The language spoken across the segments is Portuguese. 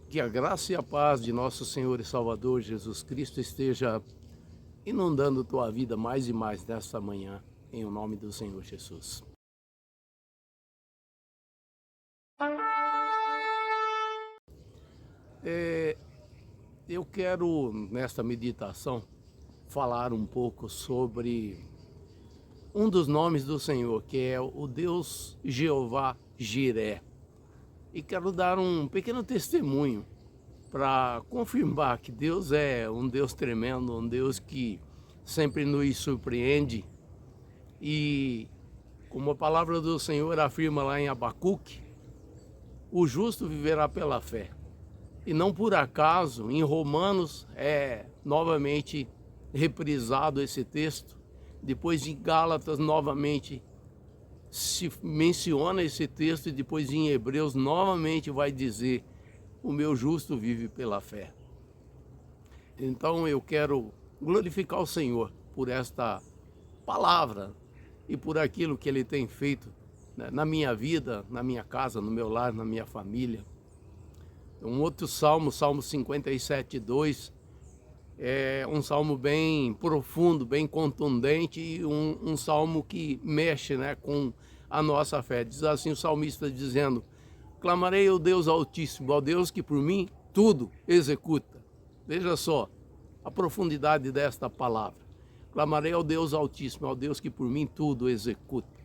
Que a graça e a paz de nosso Senhor e Salvador Jesus Cristo esteja inundando tua vida mais e mais nesta manhã, em o nome do Senhor Jesus. Eu quero, nesta meditação, falar um pouco sobre um dos nomes do Senhor, que é o Deus Jeová Jiré. E quero dar um pequeno testemunho para confirmar que Deus é um Deus tremendo, um Deus que sempre nos surpreende. E como a palavra do Senhor afirma lá em Abacuque, o justo viverá pela fé. E não por acaso, em Romanos é novamente reprisado esse texto. Depois em Gálatas novamente se menciona esse texto e depois em Hebreus novamente vai dizer: o meu justo vive pela fé. Então eu quero glorificar o Senhor por esta palavra e por aquilo que Ele tem feito, né, na minha vida, na minha casa, no meu lar, na minha família. Um outro salmo, Salmo 57:2, é um salmo bem profundo, bem contundente e um salmo que mexe, né, com a nossa fé. Diz assim o salmista dizendo: clamarei ao Deus Altíssimo, ao Deus que por mim tudo executa. Veja só a profundidade desta palavra. Clamarei ao Deus Altíssimo, ao Deus que por mim tudo executa.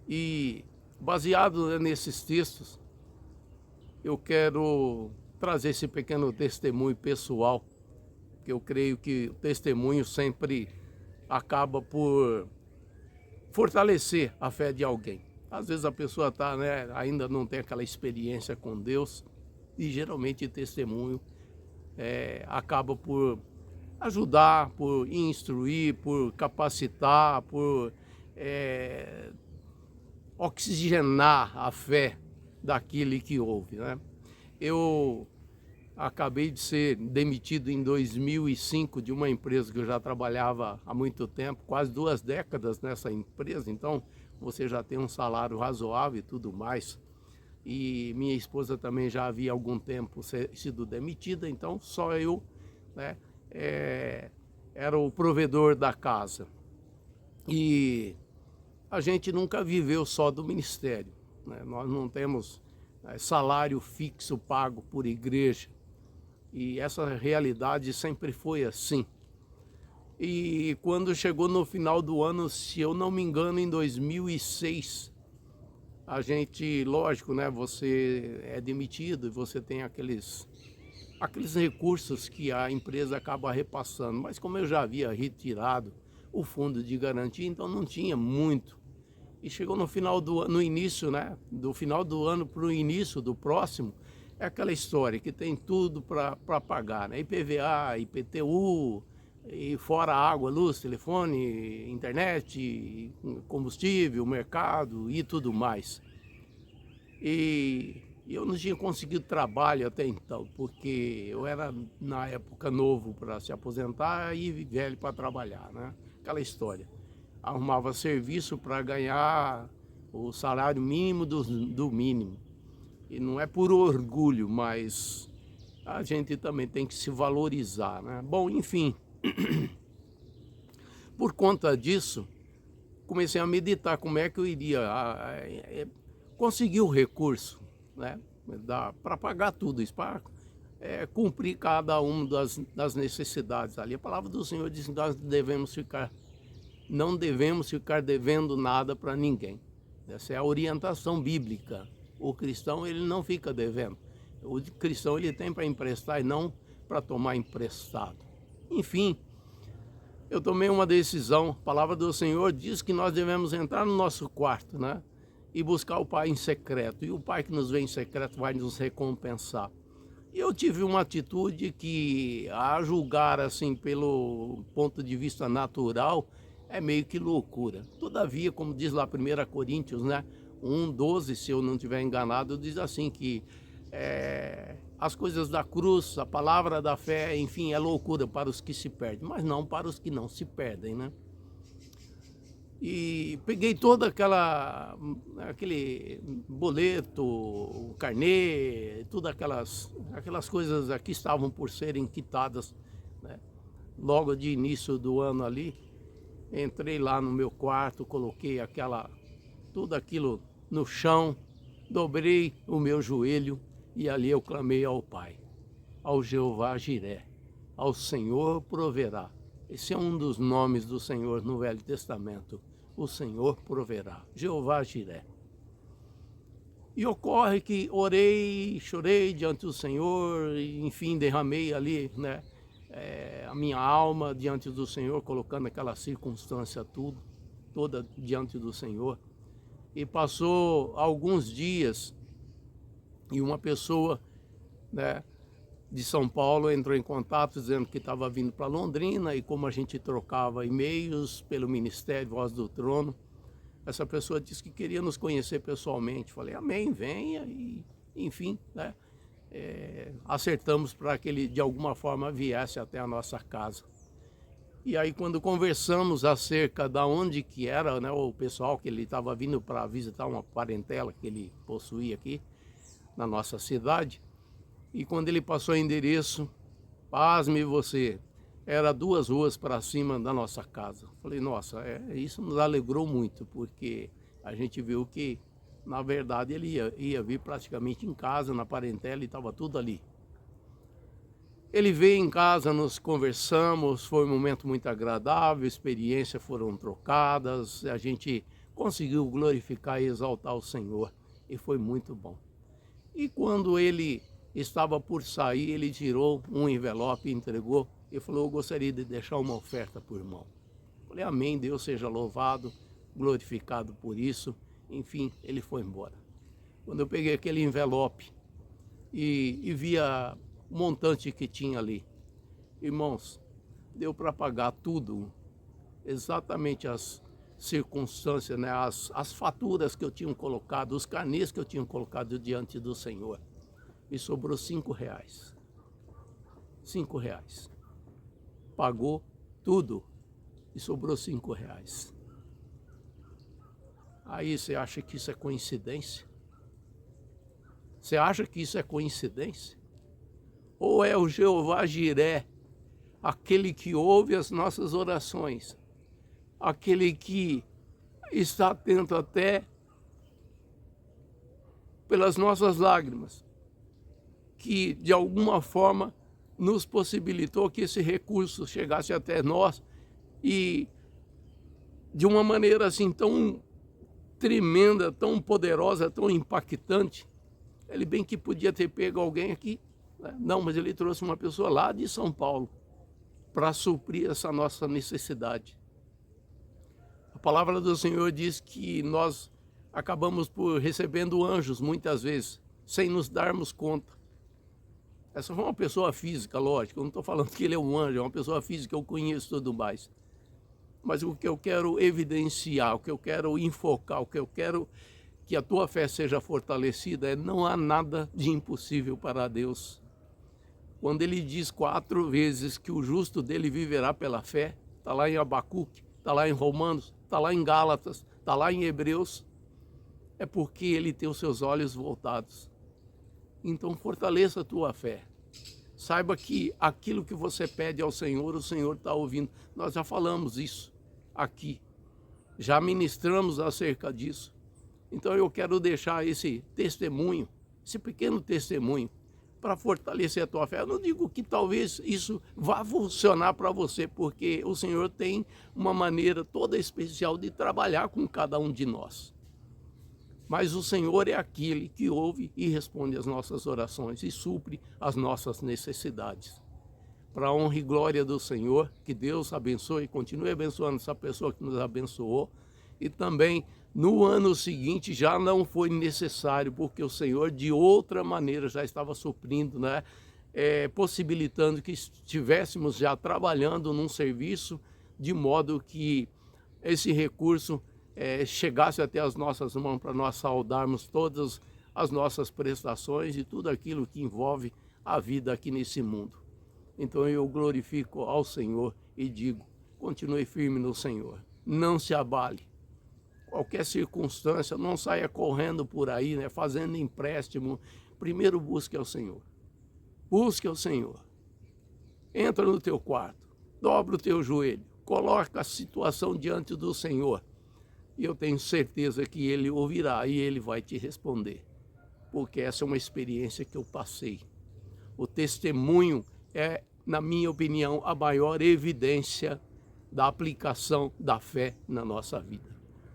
E baseado, né, nesses textos, eu quero trazer esse pequeno testemunho pessoal, que eu creio que o testemunho sempre acaba por fortalecer a fé de alguém. Às vezes a pessoa está, né, ainda não tem aquela experiência com Deus e geralmente testemunho acaba por ajudar, por instruir, por capacitar, por oxigenar a fé daquele que ouve, né? Eu acabei de ser demitido em 2005 de uma empresa que eu já trabalhava há muito tempo, quase 2 décadas nessa empresa, então você já tem um salário razoável e tudo mais. E minha esposa também já havia algum tempo sido demitida, então só eu, né, era o provedor da casa. E a gente nunca viveu só do ministério, né? Nós não temos salário fixo pago por igreja. E essa realidade sempre foi assim. E quando chegou no final do ano, se eu não me engano, em 2006, a gente, lógico, né, você é demitido e você tem aqueles recursos que a empresa acaba repassando. Mas como eu já havia retirado o fundo de garantia, então não tinha muito. E chegou no final do ano, no início, né, do final do ano para o início do próximo, é aquela história que tem tudo para pagar, né? IPVA, IPTU, e fora água, luz, telefone, internet, combustível, mercado e tudo mais. E eu não tinha conseguido trabalho até então, porque eu era, na época, novo para se aposentar e velho para trabalhar, né? Aquela história. Arrumava serviço para ganhar o salário mínimo do mínimo. E não é por orgulho, mas a gente também tem que se valorizar, né? Bom, enfim, por conta disso, comecei a meditar como é que eu iria conseguir o recurso, né, para pagar tudo isso, para cumprir cada uma das necessidades ali. A palavra do Senhor diz que nós não devemos ficar devendo nada para ninguém. Essa é a orientação bíblica. O cristão, ele não fica devendo. O cristão, ele tem para emprestar e não para tomar emprestado. Enfim, eu tomei uma decisão. A palavra do Senhor diz que nós devemos entrar no nosso quarto, né, e buscar o Pai em secreto. E o Pai que nos vê em secreto vai nos recompensar. E eu tive uma atitude que, a julgar assim pelo ponto de vista natural, é meio que loucura. Todavia, como diz lá 1 Coríntios, né, 1:12, se eu não estiver enganado, diz assim que as coisas da cruz, a palavra da fé, enfim, é loucura para os que se perdem, mas não para os que não se perdem, né? e peguei toda aquele boleto, o carnê, todas aquelas coisas que estavam por serem quitadas, né? Logo de início do ano ali, entrei lá no meu quarto, coloquei tudo aquilo no chão, dobrei o meu joelho e ali eu clamei ao Pai, ao Jeová Jiré, ao Senhor proverá. Esse é um dos nomes do Senhor no Velho Testamento. O Senhor proverá, Jeová Jiré. E ocorre que orei, chorei diante do Senhor, e, enfim, derramei ali, né, a minha alma diante do Senhor, colocando aquela circunstância toda diante do Senhor. E passou alguns dias e uma pessoa, né, de São Paulo entrou em contato dizendo que estava vindo para Londrina, e como a gente trocava e-mails pelo Ministério Voz do Trono, essa pessoa disse que queria nos conhecer pessoalmente. Falei, amém, venha, e enfim, né, acertamos para que ele de alguma forma viesse até a nossa casa. E aí quando conversamos acerca da onde que era, né, o pessoal que ele estava vindo para visitar uma parentela que ele possuía aqui na nossa cidade, e quando ele passou o endereço, pasme você, era 2 ruas para cima da nossa casa. Falei, nossa, isso nos alegrou muito, porque a gente viu que, na verdade, ele ia vir praticamente em casa, na parentela, e estava tudo ali. Ele veio em casa, nos conversamos, foi um momento muito agradável, experiências foram trocadas, a gente conseguiu glorificar e exaltar o Senhor, e foi muito bom. E quando ele estava por sair, ele tirou um envelope e entregou e falou, eu gostaria de deixar uma oferta por irmão. Falei, amém, Deus seja louvado, glorificado por isso. Enfim, ele foi embora. Quando eu peguei aquele envelope e via o montante que tinha ali, irmãos, deu para pagar tudo, exatamente as circunstâncias, né? As faturas que eu tinha colocado, os carnês que eu tinha colocado diante do Senhor. E sobrou R$5. R$5. Pagou tudo e sobrou R$5. Aí você acha que isso é coincidência? Você acha que isso é coincidência? Ou é o Jeová Jiré, aquele que ouve as nossas orações, aquele que está atento até pelas nossas lágrimas, que de alguma forma nos possibilitou que esse recurso chegasse até nós, e de uma maneira assim tão tremenda, tão poderosa, tão impactante. Ele bem que podia ter pego alguém aqui, né? Não, mas ele trouxe uma pessoa lá de São Paulo para suprir essa nossa necessidade. A palavra do Senhor diz que nós acabamos por recebendo anjos muitas vezes, sem nos darmos conta. Essa foi uma pessoa física, lógico, eu não estou falando que ele é um anjo, é uma pessoa física, eu conheço tudo mais. Mas o que eu quero evidenciar, o que eu quero enfocar, o que eu quero que a tua fé seja fortalecida não há nada de impossível para Deus. Quando ele diz 4 vezes que o justo dele viverá pela fé, está lá em Abacuque, está lá em Romanos, está lá em Gálatas, está lá em Hebreus, é porque ele tem os seus olhos voltados. Então fortaleça a tua fé. Saiba que aquilo que você pede ao Senhor, o Senhor está ouvindo. Nós já falamos isso aqui. Já ministramos acerca disso. Então eu quero deixar esse testemunho, esse pequeno testemunho, para fortalecer a tua fé. Eu não digo que talvez isso vá funcionar para você, porque o Senhor tem uma maneira toda especial de trabalhar com cada um de nós. Mas o Senhor é aquele que ouve e responde às nossas orações e supre as nossas necessidades. Para a honra e glória do Senhor, que Deus abençoe e continue abençoando essa pessoa que nos abençoou. E também no ano seguinte já não foi necessário, porque o Senhor de outra maneira já estava suprindo, né? Possibilitando que estivéssemos já trabalhando num serviço de modo que esse recurso chegasse até as nossas mãos para nós saudarmos todas as nossas prestações e tudo aquilo que envolve a vida aqui nesse mundo. Então eu glorifico ao Senhor e digo, continue firme no Senhor, não se abale, qualquer circunstância, não saia correndo por aí, né, fazendo empréstimo. Primeiro busque ao Senhor. Busque ao Senhor. Entra no teu quarto, dobra o teu joelho, coloca a situação diante do Senhor. E eu tenho certeza que Ele ouvirá e Ele vai te responder. Porque essa é uma experiência que eu passei. O testemunho é, na minha opinião, a maior evidência da aplicação da fé na nossa vida.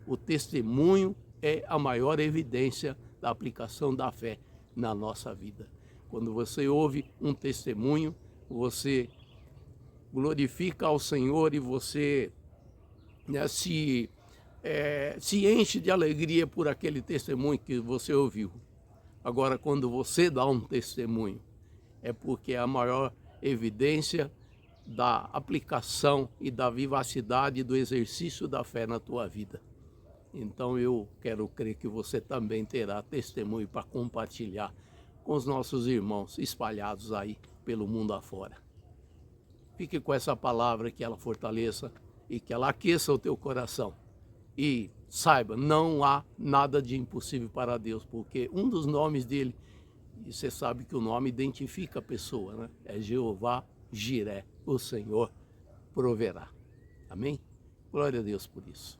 O testemunho é a maior evidência da aplicação da fé na nossa vida. Quando você ouve um testemunho, você glorifica ao Senhor e você, né, se enche de alegria por aquele testemunho que você ouviu. Agora, quando você dá um testemunho, é porque é a maior evidência da aplicação e da vivacidade do exercício da fé na tua vida. Então eu quero crer que você também terá testemunho para compartilhar com os nossos irmãos espalhados aí pelo mundo afora. Fique com essa palavra, que ela fortaleça e que ela aqueça o teu coração. E saiba, não há nada de impossível para Deus, porque um dos nomes dele, e você sabe que o nome identifica a pessoa, né? É Jeová Jiré, o Senhor proverá. Amém? Glória a Deus por isso.